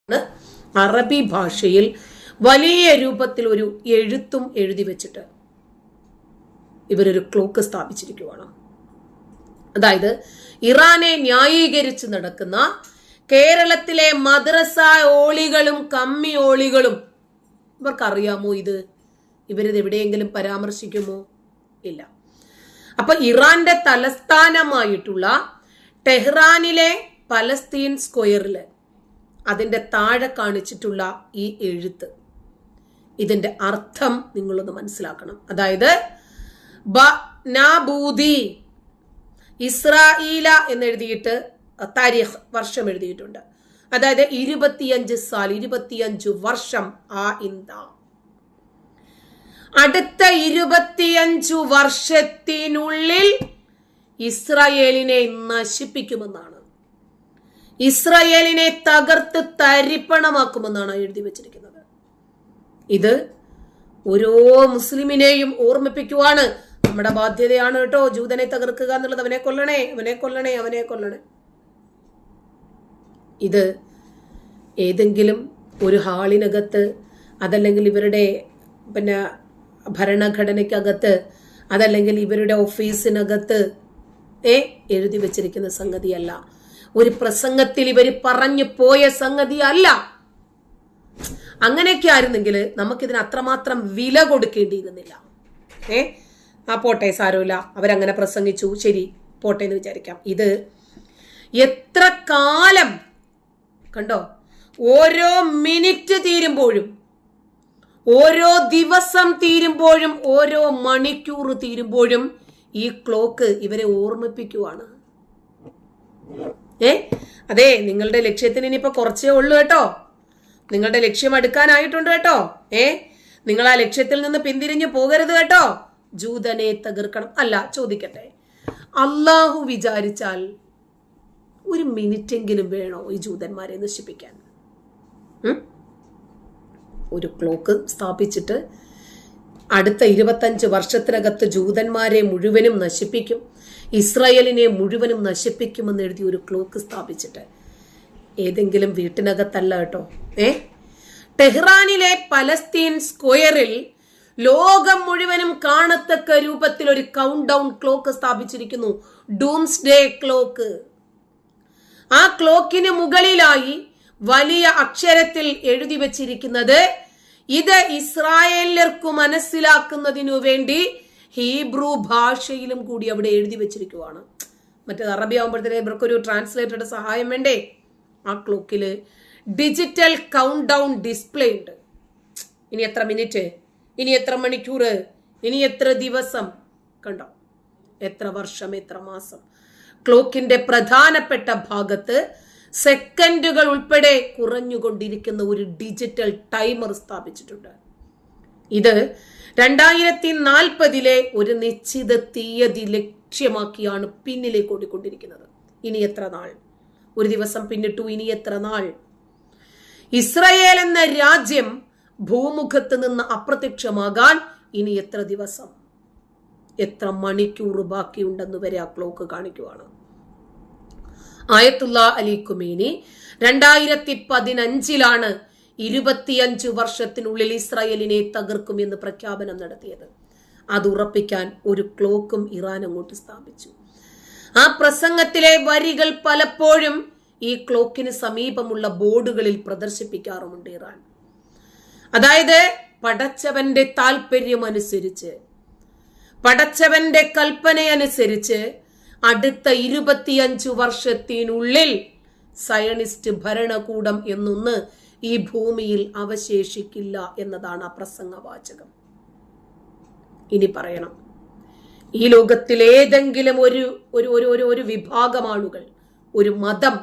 അറബി ഭാഷയിൽ വലിയ രൂപത്തിൽ ഒരു എഴുത്തും എഴുതി വെച്ചിട്ട് ഇവരൊരു ക്ലോക്ക് സ്ഥാപിച്ചിരിക്കുകയാണ്. അതായത് ഇറാനെ ന്യായീകരിച്ച് നടക്കുന്ന കേരളത്തിലെ മദ്രസ ഓളികളും കമ്മി ഓളികളും ഇവർക്കറിയാമോ ഇത്? ഇവരിത് എവിടെയെങ്കിലും പരാമർശിക്കുമോ? ഇല്ല. അപ്പൊ ഇറാന്റെ തലസ്ഥാനമായിട്ടുള്ള ടെഹ്റാനിലെ പലസ്തീൻ സ്ക്വയറില് അതിന്റെ താഴെ കാണിച്ചിട്ടുള്ള ഈ എഴുത്ത്, ഇതിന്റെ അർത്ഥം നിങ്ങളൊന്ന് മനസ്സിലാക്കണം. അതായത് നാബൂദി ഇസ്രായേല എന്നെഴുതിയിട്ട് താരീഖ് വർഷം എഴുതിയിട്ടുണ്ട്. അതായത് 25 വർഷം അടുത്ത 25 വർഷത്തിനുള്ളിൽ ഇസ്രായേലിനെ നശിപ്പിക്കുമെന്നാണ്, ഇസ്രായേലിനെ തകർത്ത് തരിപ്പണമാക്കുമെന്നാണ് എഴുതി വെച്ചിരിക്കുന്നത്. ഇത് ഓരോ മുസ്ലിമിനെയും ഓർമ്മിപ്പിക്കുവാണ്. നമ്മുടെ ബാധ്യതയാണ് കേട്ടോ ജൂതനെ തകർക്കുക എന്നുള്ളത്. അവനെ കൊല്ലണേ, അവനെ കൊല്ലണേ, അവനെ കൊല്ലണേ. ഇത് ഏതെങ്കിലും ഒരു ഹാളിനകത്ത്, അതല്ലെങ്കിൽ ഇവരുടെ ഭരണഘടനയ്ക്കകത്ത്, അതല്ലെങ്കിൽ ഇവരുടെ ഓഫീസിനകത്ത് എഴുതി വെച്ചിരിക്കുന്ന സംഗതിയല്ല. ഒരു പ്രസംഗത്തിൽ ഇവർ പറഞ്ഞു പോയ സംഗതി അല്ല. അങ്ങനെയൊക്കെ ആയിരുന്നെങ്കിൽ നമുക്കിതിന് അത്രമാത്രം വില കൊടുക്കേണ്ടിയിരുന്നില്ല. പോട്ടെ, സാരമില്ല, അവരങ്ങനെ പ്രസംഗിച്ചു, ശരി പോട്ടെ എന്ന് വിചാരിക്കാം. ഇത് എത്ര കാലം കണ്ടോ, ഓരോ മിനിറ്റ് തീരുമ്പോഴും, ഓരോ ദിവസം തീരുമ്പോഴും, ഓരോ മണിക്കൂർ തീരുമ്പോഴും ഈ ക്ലോക്ക് ഇവരെ ഓർമ്മിപ്പിക്കുവാണ്. അതെ, നിങ്ങളുടെ ലക്ഷ്യത്തിന് ഇനിയിപ്പോ കുറച്ചേ ഉള്ളൂ കേട്ടോ. നിങ്ങളുടെ ലക്ഷ്യം അടുക്കാനായിട്ടുണ്ട് കേട്ടോ. നിങ്ങൾ ആ ലക്ഷ്യത്തിൽ നിന്ന് പിന്തിരിഞ്ഞു പോകരുത് കേട്ടോ. ജൂതനെ തകർക്കണം. അല്ല, ചോദിക്കട്ടെ, അള്ളാഹു വിചാരിച്ചാൽ ഒരു മിനിറ്റെങ്കിലും വേണോ ഈ ജൂതന്മാരെ നശിപ്പിക്കാൻ? ഒരു ക്ലോക്ക് സ്ഥാപിച്ചിട്ട് അടുത്ത 25 വർഷത്തിനകത്ത് ജൂതന്മാരെ മുഴുവനും നശിപ്പിക്കും, ഇസ്രായേലിനെ മുഴുവനും നശിപ്പിക്കുമെന്ന് എഴുതി ഒരു ക്ലോക്ക് സ്ഥാപിച്ചിട്ട് ഏതെങ്കിലും വീട്ടിനകത്തല്ല കേട്ടോ. ടെഹ്റാനിലെ പലസ്തീൻ സ്ക്വയറിൽ ലോകം മുഴുവനും കാണത്തക്ക രൂപത്തിൽ ഒരു കൗണ്ട് ഡൗൺ ക്ലോക്ക് സ്ഥാപിച്ചിരിക്കുന്നു, ഡൂംസ്ഡേ ക്ലോക്ക്. ആ ക്ലോക്കിന് മുകളിലായി വലിയ അക്ഷരത്തിൽ എഴുതി വെച്ചിരിക്കുന്നത്, ഇത് ഇസ്രായേലർക്ക് മനസ്സിലാക്കുന്നതിനു വേണ്ടി ഹീബ്രു ഭാഷയിലും കൂടി അവിടെ എഴുതി വെച്ചിരിക്കുവാണ്. മറ്റേത് അറബി ആകുമ്പോഴത്തേക്ക് ഇവർക്കൊരു ട്രാൻസ്ലേറ്ററുടെ സഹായം വേണ്ടേ? ആ ക്ലോക്കില് ഡിജിറ്റൽ കൗണ്ട് ഡൗൺ ഡിസ്പ്ലേ ഉണ്ട്. ഇനി എത്ര മിനിറ്റ്, ഇനി എത്ര മണിക്കൂർ, ഇനി എത്ര ദിവസം, കണ്ടോ, എത്ര വർഷം, എത്ര മാസം. ക്ലോക്കിന്റെ പ്രധാനപ്പെട്ട ഭാഗത്ത് സെക്കൻഡുകൾ ഉൾപ്പെടെ കുറഞ്ഞുകൊണ്ടിരിക്കുന്ന ഒരു ഡിജിറ്റൽ ടൈമർ സ്ഥാപിച്ചിട്ടുണ്ട്. ഇത് 2040 ഒരു നിശ്ചിത തീയതി ലക്ഷ്യമാക്കിയാണ് പിന്നിലേക്ക് ഓടിക്കൊണ്ടിരിക്കുന്നത്. ഇനി എത്ര നാൾ, ഒരു ദിവസം പിന്നിട്ടു, ഇനി എത്ര നാൾ. ഇസ്രായേൽ എന്ന രാജ്യം ഭൂമുഖത്ത് നിന്ന് അപ്രത്യക്ഷമാകാൻ ഇനി എത്ര ദിവസം, എത്ര മണിക്കൂർ ബാക്കിയുണ്ടെന്ന് വരെ ആ ക്ലോക്ക് കാണിക്കുവാണ്. ആയത്തുള്ള അലി ഖുമൈനി 2015 25 വർഷത്തിനുള്ളിൽ ഇസ്രായേലിനെ തകർക്കും എന്ന് പ്രഖ്യാപനം നടത്തിയത്. അത് ഉറപ്പിക്കാൻ ഒരു ക്ലോക്കും ഇറാൻ അങ്ങോട്ട് സ്ഥാപിച്ചു. ആ പ്രസംഗത്തിലെ വരികൾ പലപ്പോഴും ഈ ക്ലോക്കിന് സമീപമുള്ള ബോർഡുകളിൽ പ്രദർശിപ്പിക്കാറുമുണ്ട് ഇറാൻ. അതായത് പടച്ചവന്റെ താല്പര്യമനുസരിച്ച്, പടച്ചവന്റെ കൽപ്പനയനുസരിച്ച് അടുത്ത 25 വർഷത്തിനുള്ളിൽ സയണിസ്റ്റ് ഭരണകൂടം എന്നൊന്ന് ഈ ഭൂമിയിൽ അവശേഷിക്കില്ല എന്നതാണ് ആ പ്രസംഗവാചകം. ഇനി പറയണം, ഈ ലോകത്തിൽ ഏതെങ്കിലും ഒരു വിഭാഗം ആളുകൾ, ഒരു മതം,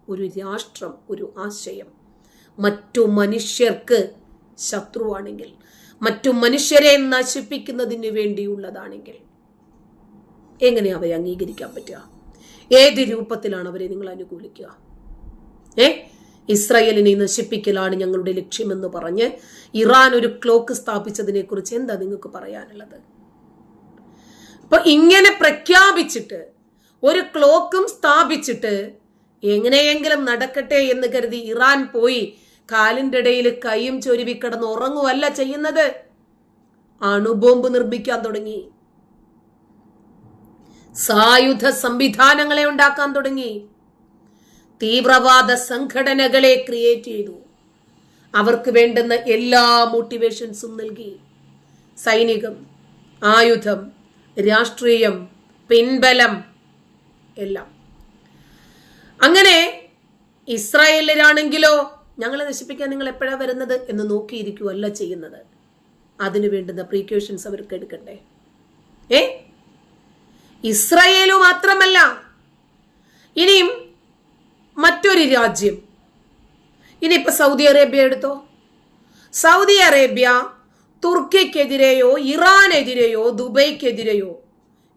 ഒരു രാഷ്ട്രം, ഒരു ആശയം മറ്റു മനുഷ്യർക്ക് ശത്രുവാണെങ്കിൽ, മറ്റു മനുഷ്യരെ നശിപ്പിക്കുന്നതിന് വേണ്ടിയുള്ളതാണെങ്കിൽ എങ്ങനെ അവരെ അംഗീകരിക്കാൻ പറ്റുക? ഏത് രൂപത്തിലാണ് അവരെ നിങ്ങൾ അനുകൂലിക്കുക? ഇസ്രായേലിനെ നശിപ്പിക്കലാണ് ഞങ്ങളുടെ ലക്ഷ്യമെന്ന് പറഞ്ഞ് ഇറാൻ ഒരു ക്ലോക്ക് സ്ഥാപിച്ചതിനെ കുറിച്ച് എന്താ നിങ്ങൾക്ക് പറയാനുള്ളത്? അപ്പൊ ഇങ്ങനെ പ്രഖ്യാപിച്ചിട്ട് ഒരു ക്ലോക്കും സ്ഥാപിച്ചിട്ട് എങ്ങനെയെങ്കിലും നടക്കട്ടെ എന്ന് കരുതി ഇറാൻ പോയി കാലിൻ്റെ ഇടയിൽ കൈയും ചൊരുവിക്കിടന്ന് ഉറങ്ങുവല്ല ചെയ്യുന്നത്, അണുബോംബ് നിർമ്മിക്കാൻ തുടങ്ങി, സായുധ സംവിധാനങ്ങളെ ഉണ്ടാക്കാൻ തുടങ്ങി, തീവ്രവാദ സംഘടനകളെ ക്രിയേറ്റ് ചെയ്തു, അവർക്ക് വേണ്ടുന്ന എല്ലാ മോട്ടിവേഷൻസും നൽകി. സൈനികം, ആയുധം, രാഷ്ട്രീയം, പിൻബലം എല്ലാം. അങ്ങനെ ഇസ്രായേലിലാണെങ്കിലോ ഞങ്ങളെ നശിപ്പിക്കാൻ നിങ്ങൾ എപ്പോഴാണ് വരുന്നത് എന്ന് നോക്കിയിരിക്കുകയല്ല ചെയ്യുന്നത്, അതിനു വേണ്ടുന്ന പ്രീക്യൂഷൻസ് അവർക്ക് എടുക്കണ്ടേ. ഇസ്രായേലു മാത്രമല്ല, ഇനിയും മറ്റൊരു രാജ്യം, ഇനിയിപ്പോ സൗദി അറേബ്യ എടുത്തോ. സൗദി അറേബ്യ തുർക്കിക്കെതിരെയോ ഇറാനെതിരെയോ ദുബൈക്കെതിരെയോ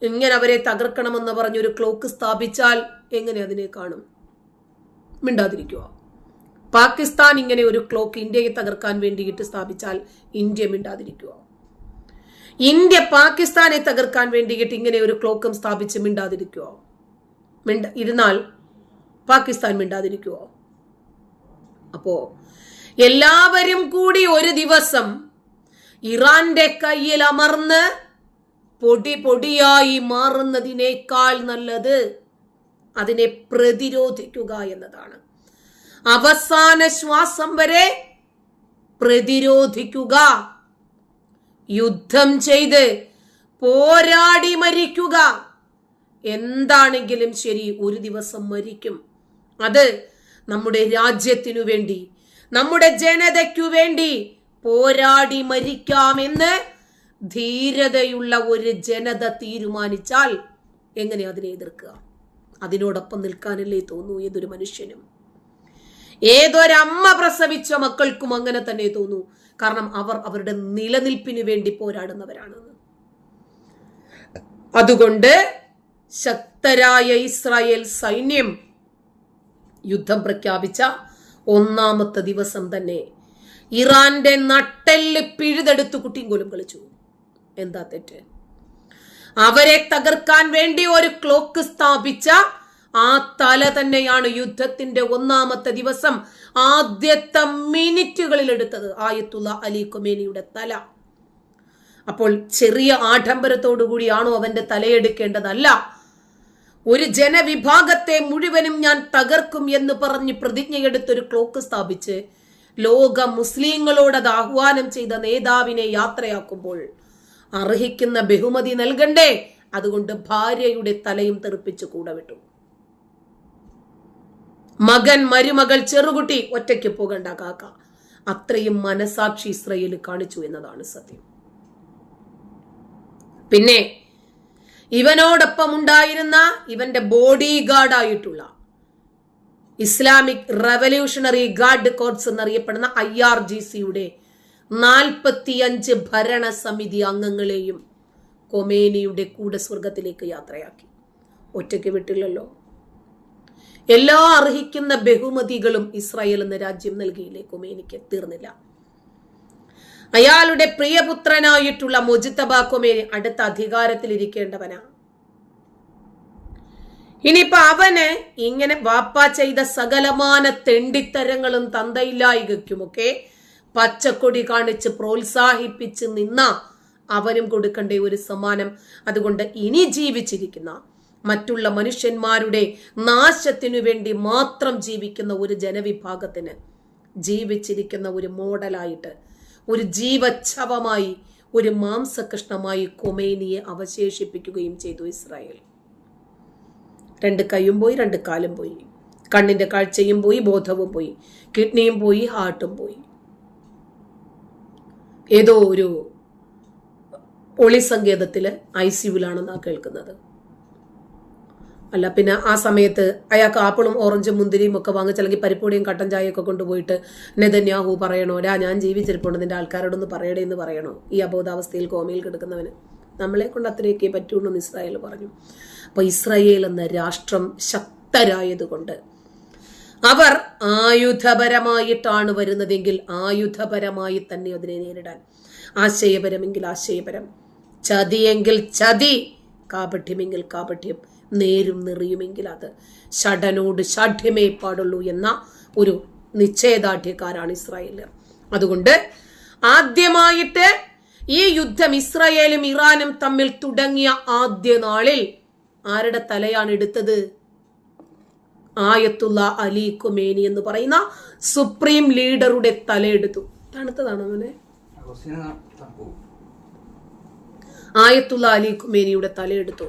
ഇങ്ങനെ അവരെ തകർക്കണമെന്ന് പറഞ്ഞൊരു ക്ലോക്ക് സ്ഥാപിച്ചാൽ എങ്ങനെ അതിനെ കാണും? മിണ്ടാതിരിക്കുക. പാകിസ്ഥാൻ ഇങ്ങനെ ഒരു ക്ലോക്ക് ഇന്ത്യയെ തകർക്കാൻ വേണ്ടിയിട്ട് സ്ഥാപിച്ചാൽ ഇന്ത്യ മിണ്ടാതിരിക്കുക. ഇന്ത്യ പാകിസ്ഥാനെ തകർക്കാൻ വേണ്ടിയിട്ട് ഇങ്ങനെ ഒരു ക്ലോക്കും സ്ഥാപിച്ച് മിണ്ടാതിരിക്കുക. ഇരുന്നാൽ പാകിസ്ഥാൻ മിണ്ടാതിരിക്കുവോ? അപ്പോ എല്ലാവരും കൂടി ഒരു ദിവസം ഇറാന്റെ കയ്യിൽ അമർന്ന് പൊടി പൊടിയായി മാറുന്നതിനേക്കാൾ നല്ലത് അതിനെ പ്രതിരോധിക്കുക എന്നതാണ്. അവസാന ശ്വാസം വരെ പ്രതിരോധിക്കുക, യുദ്ധം ചെയ്ത് പോരാടി മരിക്കുക. എന്താണെങ്കിലും ശരി, ഒരു ദിവസം മരിക്കും. അത് നമ്മുടെ രാജ്യത്തിനു വേണ്ടി, നമ്മുടെ ജനതയ്ക്കു വേണ്ടി പോരാടി മരിക്കാമെന്ന് ധീരതയുള്ള ഒരു ജനത തീരുമാനിച്ചാൽ എങ്ങനെ അതിനെ എതിർക്കുക? അതിനോടൊപ്പം നിൽക്കാനല്ലേ തോന്നൂ ഏതൊരു മനുഷ്യനും. ഏതൊരമ്മ പ്രസവിച്ച മക്കൾക്കും അങ്ങനെ തന്നെ തോന്നൂ. കാരണം അവർ അവരുടെ നിലനിൽപ്പിന് വേണ്ടി പോരാടുന്നവരാണ്. അതുകൊണ്ട് ശക്തരായ ഇസ്രായേൽ സൈന്യം യുദ്ധം പ്രഖ്യാപിച്ച ഒന്നാമത്തെ ദിവസം തന്നെ ഇറാന്റെ നട്ടെല്ല് പിഴുതെടുത്ത് കുട്ടിയും കളിച്ചു. എന്താ തെറ്റ്? അവരെ തകർക്കാൻ വേണ്ടി ഒരു ക്ലോക്ക് സ്ഥാപിച്ച ആ തല തന്നെയാണ് യുദ്ധത്തിന്റെ ഒന്നാമത്തെ ദിവസം ആദ്യത്തെ മിനിറ്റുകളിൽ എടുത്തത് ആയത്തുള്ള അലി ഖൊമേനിയുടെ തല. അപ്പോൾ ചെറിയ ആഡംബരത്തോടു കൂടിയാണോ അവന്റെ തലയെടുക്കേണ്ടതല്ല. ഒരു ജനവിഭാഗത്തെ മുഴുവനും ഞാൻ തകർക്കും എന്ന് പറഞ്ഞ് പ്രതിജ്ഞയെടുത്തൊരു ക്ലോക്ക് സ്ഥാപിച്ച് ലോക മുസ്ലിങ്ങളോട് അത് ആഹ്വാനം ചെയ്ത നേതാവിനെ യാത്രയാക്കുമ്പോൾ അർഹിക്കുന്ന ബഹുമതി നൽകണ്ടേ? അതുകൊണ്ട് ഭാര്യയുടെ തലയും തെറിപ്പിച്ച് കൂടെ വിട്ടു. മകൻ, മരുമകൾ, ചെറുകുട്ടി ഒറ്റയ്ക്ക് പോകണ്ട കാക്ക. അത്രയും മനസാക്ഷി ഇസ്രായേൽ കാണിച്ചു എന്നതാണ് സത്യം. പിന്നെ ഇവനോടൊപ്പം ഉണ്ടായിരുന്ന ഇവന്റെ ബോഡി ഗാർഡായിട്ടുള്ള ഇസ്ലാമിക് റവല്യൂഷണറി ഗാർഡ് കോർപ്സ് എന്നറിയപ്പെടുന്ന IRGCയുടെ 45 ഭരണസമിതി അംഗങ്ങളെയും ഖൊമേനിയുടെ കൂടെ സ്വർഗത്തിലേക്ക് യാത്രയാക്കി. ഒറ്റയ്ക്ക് വിട്ടില്ലല്ലോ. എല്ലാ അർഹിക്കുന്ന ബഹുമതികളും ഇസ്രായേൽ എന്ന രാജ്യം നൽകിയില്ലേ ഖൊമേനിക്ക്? തീർന്നില്ല. അയാളുടെ പ്രിയപുത്രനായിട്ടുള്ള മുജ്തബ ഖൊമേനി അടുത്ത അധികാരത്തിലിരിക്കേണ്ടവനാ. ഇനിയിപ്പോ അവന് ഇങ്ങനെ വാപ്പ ചെയ്ത സകലമാന തെണ്ടിത്തരങ്ങളും തന്തയില്ലായികയ്ക്കുമൊക്കെ പച്ചക്കൊടി കാണിച്ച് പ്രോത്സാഹിപ്പിച്ച് നിന്ന അവനും കൊടുക്കേണ്ട ഒരു സമ്മാനം. അതുകൊണ്ട് ഇനി ജീവിച്ചിരിക്കുന്ന മറ്റുള്ള മനുഷ്യന്മാരുടെ നാശത്തിനു വേണ്ടി മാത്രം ജീവിക്കുന്ന ഒരു ജനവിഭാഗത്തിന് ജീവിച്ചിരിക്കുന്ന ഒരു മോഡലായിട്ട്, ഒരു ജീവച്ഛവമായി, ഒരു മാംസകഷ്ണമായി ഖൊമേനിയെ അവശേഷിപ്പിക്കുകയും ചെയ്തു ഇസ്രായേൽ. 2 കൈയും പോയി, 2 കാലും പോയി, കണ്ണിന്റെ കാഴ്ചയും പോയി, ബോധവും പോയി, കിഡ്നിയും പോയി, ഹാർട്ടും പോയി. ഏതോ ഒരു ഒളിസങ്കേതത്തില് ICUവിലാണെന്നാണ് കേൾക്കുന്നത്. അല്ല പിന്നെ ആ സമയത്ത് അയാൾക്ക് ആപ്പിളും ഓറഞ്ചും മുന്തിരിയും ഒക്കെ വാങ്ങിച്ച്, അല്ലെങ്കിൽ പരിപ്പൊടിയും കട്ടൻ ചായയൊക്കെ കൊണ്ടുപോയിട്ട് നെതന്യാഹു പറയണോ, ഞാൻ ജീവിച്ചിരിപ്പുണ്ട്, നിന്റെ ആൾക്കാരോടൊന്ന് പറയണേ എന്ന് പറയണോ? ഈ അബോധാവസ്ഥയിൽ കോമയിൽ കിടക്കുന്നവന് നമ്മളെ കൊണ്ട് അത്രയൊക്കെ പറ്റുള്ളൂ എന്ന് ഇസ്രായേൽ പറഞ്ഞു. അപ്പൊ ഇസ്രായേൽ എന്ന രാഷ്ട്രം ശക്തരായതുകൊണ്ട് അവർ ആയുധപരമായിട്ടാണ് വരുന്നതെങ്കിൽ ആയുധപരമായി തന്നെ അതിനെ നേരിടാൻ, ആശയപരമെങ്കിൽ ആശയപരം, ചതിയെങ്കിൽ ചതി, കാപഠ്യമെങ്കിൽ കാപഠ്യം, നേരും നെറിയുമെങ്കിൽ അത് ഷഡനോട് ഷാഠ്യമേ പാടുള്ളൂ എന്ന ഒരു നിശ്ചയദാർഢ്യക്കാരാണ് ഇസ്രായേലിൽ. അതുകൊണ്ട് ആദ്യമായിട്ട് ഈ യുദ്ധം ഇസ്രായേലും ഇറാനും തമ്മിൽ തുടങ്ങിയ ആദ്യ നാളിൽ ആരുടെ തലയാണ് എടുത്തത്? ആയത്തുള്ള അലി ഖുമേനി എന്ന് പറയുന്ന സുപ്രീം ലീഡറുടെ തലയെടുത്തു. തണുത്തതാണോ അങ്ങനെ? ആയത്തുള്ള അലി ഖുമേനിയുടെ തലയെടുത്തു.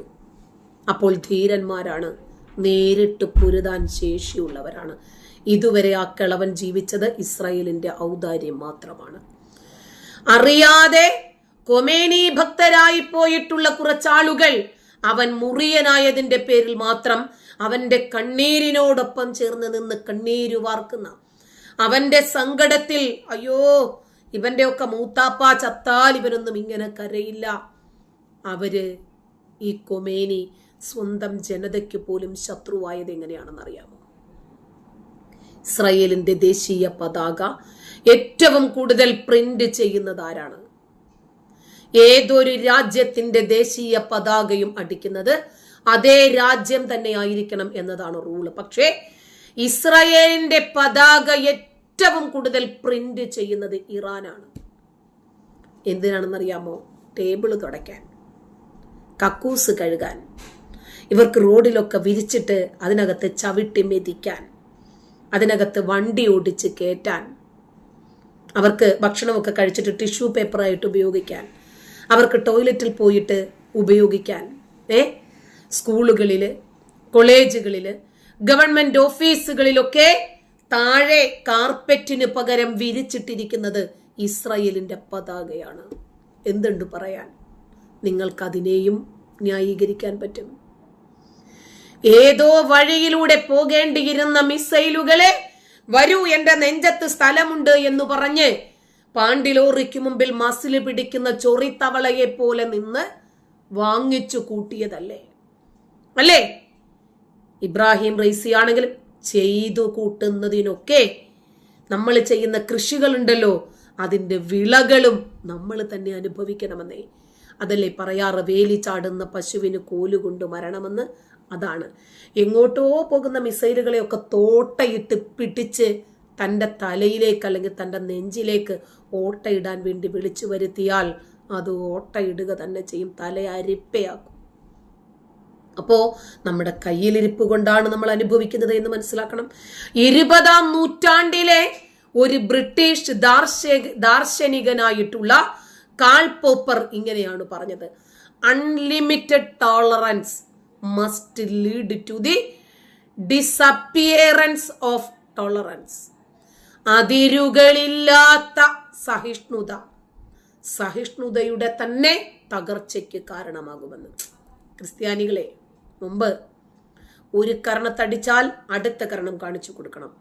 അപ്പോൾ ധീരന്മാരാണ്, നേരിട്ട് പൊരുതാൻ ശേഷിയുള്ളവരാണ്. ഇതുവരെ ആ കിളവൻ ജീവിച്ചത് ഇസ്രായേലിന്റെ ഔദാര്യം മാത്രമാണ്. അറിയാതെ ഖൊമേനി ഭക്തരായി പോയിട്ടുള്ള കുറച്ചാളുകൾ അവൻ മുറിയനായതിന്റെ പേരിൽ മാത്രം അവന്റെ കണ്ണീരിനോടൊപ്പം ചേർന്ന് നിന്ന് കണ്ണീര് വാർക്കുന്ന, അവന്റെ സങ്കടത്തിൽ അയ്യോ ഇവന്റെ ഒക്കെ മൂത്താപ്പ ചത്താൽ ഇവരൊന്നും ഇങ്ങനെ കരയില്ല, അവര് ഈ ഖൊമേനി സ്വന്തം ജനതയ്ക്ക് പോലും ശത്രുവായത് എങ്ങനെയാണെന്ന് അറിയാമോ? ഇസ്രായേലിന്റെ ദേശീയ പതാക ഏറ്റവും കൂടുതൽ പ്രിന്റ് ചെയ്യുന്നത് ആരാണ്? ഏതൊരു രാജ്യത്തിന്റെ ദേശീയ പതാകയും അടിക്കുന്നത് അതേ രാജ്യം തന്നെ ആയിരിക്കണം എന്നതാണ് റൂള്. പക്ഷേ ഇസ്രായേലിന്റെ പതാക ഏറ്റവും കൂടുതൽ പ്രിന്റ് ചെയ്യുന്നത് ഇറാനാണ്. എന്തിനാണെന്നറിയാമോ? ടേബിള് തുടയ്ക്കാൻ, കക്കൂസ് കഴുകാൻ, ഇവർക്ക് റോഡിലൊക്കെ വിരിച്ചിട്ട് അതിനകത്ത് ചവിട്ടി മെതിക്കാൻ, അതിനകത്ത് വണ്ടി ഓടിച്ച് കയറ്റാൻ, അവർക്ക് ഭക്ഷണമൊക്കെ കഴിച്ചിട്ട് ടിഷ്യൂ പേപ്പറായിട്ട് ഉപയോഗിക്കാൻ, അവർക്ക് ടോയ്ലറ്റിൽ പോയിട്ട് ഉപയോഗിക്കാൻ, സ്കൂളുകളില്, കോളേജുകളില്, ഗവൺമെന്റ് ഓഫീസുകളിലൊക്കെ താഴെ കാർപ്പറ്റിന് പകരം വിരിച്ചിട്ടിരിക്കുന്നത് ഇസ്രായേലിന്റെ പതാകയാണ്. എന്തുണ്ട് പറയാൻ? നിങ്ങൾക്കതിനെയും ന്യായീകരിക്കാൻ പറ്റും. ഏതോ വഴിയിലൂടെ പോകേണ്ടിയിരുന്ന മിസൈലുകളെ വരൂ എന്റെ നെഞ്ചത്ത് സ്ഥലമുണ്ട് എന്ന് പറഞ്ഞ് പാണ്ടിലോറിക്ക് മുമ്പിൽ മസില് പിടിക്കുന്ന ചൊറിത്തവളയെ പോലെ നിന്ന് വാങ്ങിച്ചു കൂട്ടിയതല്ലേ? അല്ലേ? ഇബ്രാഹിം റൈസി ആണെങ്കിലും ചെയ്തു കൂട്ടുന്നതിനൊക്കെ നമ്മൾ ചെയ്യുന്ന കൃഷികളുണ്ടല്ലോ, അതിന്റെ വിളകളും നമ്മൾ തന്നെ അനുഭവിക്കണമെന്നേ. അതല്ലേ പറയാറ്, വേലി ചാടുന്ന പശുവിന് കോലുകൊണ്ട് മരണമെന്ന്. അതാണ് എങ്ങോട്ടോ പോകുന്ന മിസൈലുകളെയൊക്കെ തോട്ടയിട്ട് പിടിച്ച് തൻ്റെ തലയിലേക്ക് അല്ലെങ്കിൽ തൻ്റെ നെഞ്ചിലേക്ക് ഓട്ടയിടാൻ വേണ്ടി വിളിച്ചു വരുത്തിയാൽ അത് ഓട്ടയിടുക തന്നെ ചെയ്യും, തല അരിപ്പയാക്കും. അപ്പോ നമ്മുടെ കയ്യിലിരിപ്പ് കൊണ്ടാണ് നമ്മൾ അനുഭവിക്കുന്നത് എന്ന് മനസ്സിലാക്കണം. 20-ാം നൂറ്റാണ്ടിലെ ഒരു ബ്രിട്ടീഷ് ദാർശനികനായിട്ടുള്ള കാൾ പോപ്പർ ഇങ്ങനെയാണ് പറഞ്ഞത്: unlimited tolerance must lead to the disappearance of tolerance. അതിരുകളില്ലാത്ത സഹിഷ്ണുത സഹിഷ്ണുതയുടെ തന്നെ തകർച്ചയ്ക്ക് കാരണമാകുമെന്ന്. ക്രിസ്ത്യാനികളെ, മുമ്പ് ഒരു കർണത്തടിച്ചാൽ അടുത്ത കർണം കാണിച്ചു കൊടുക്കണം.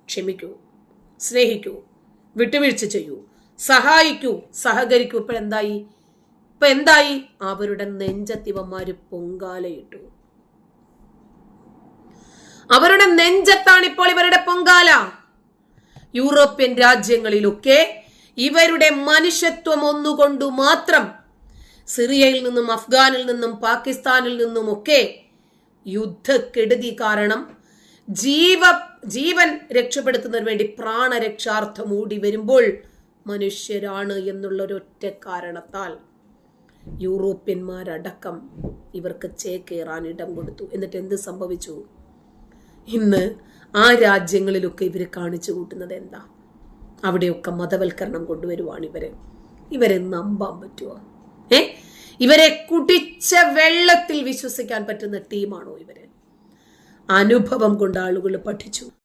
ക്ഷമിക്കൂ, സ്നേഹിക്കൂ, വിട്ടുവീഴ്ച ചെയ്യൂ, സഹായിക്കൂ, സഹകരിക്കൂ. ഇപ്പൊ എന്തായി? അവരുടെ നെഞ്ചത്തിവന്മാര് പൊങ്കാലയിട്ടു. അവരുടെ നെഞ്ചത്താണ് ഇപ്പോൾ ഇവരുടെ പൊങ്കാല. യൂറോപ്യൻ രാജ്യങ്ങളിലൊക്കെ ഇവരുടെ മനുഷ്യത്വം ഒന്നുകൊണ്ടു മാത്രം സിറിയയിൽ നിന്നും അഫ്ഗാനിൽ നിന്നും പാകിസ്ഥാനിൽ നിന്നുമൊക്കെ യുദ്ധക്കെടുതി കാരണം ജീവൻ രക്ഷപ്പെടുത്തുന്നതിന് വേണ്ടി പ്രാണരക്ഷാർത്ഥം ഓടി വരുമ്പോൾ മനുഷ്യരാണ് എന്നുള്ളൊരൊറ്റ കാരണത്താൽ യൂറോപ്യന്മാരടക്കം ഇവർക്ക് ചേക്കേറാൻ ഇടം കൊടുത്തു. എന്നിട്ട് എന്ത് സംഭവിച്ചു? ഇന്ന് ആ രാജ്യങ്ങളിലൊക്കെ ഇവർ കാണിച്ചു കൂട്ടുന്നത് എന്താ? അവിടെയൊക്കെ മതവൽക്കരണം കൊണ്ടുവരുവാണ് ഇവരെ നമ്പാൻ പറ്റുമോ? ഇവരെ കുടിച്ച വെള്ളത്തിൽ വിശ്വസിക്കാൻ പറ്റുന്ന ടീമാണോ ഇവര്? അനുഭവം കൊണ്ട് ആളുകൾ പഠിച്ചു.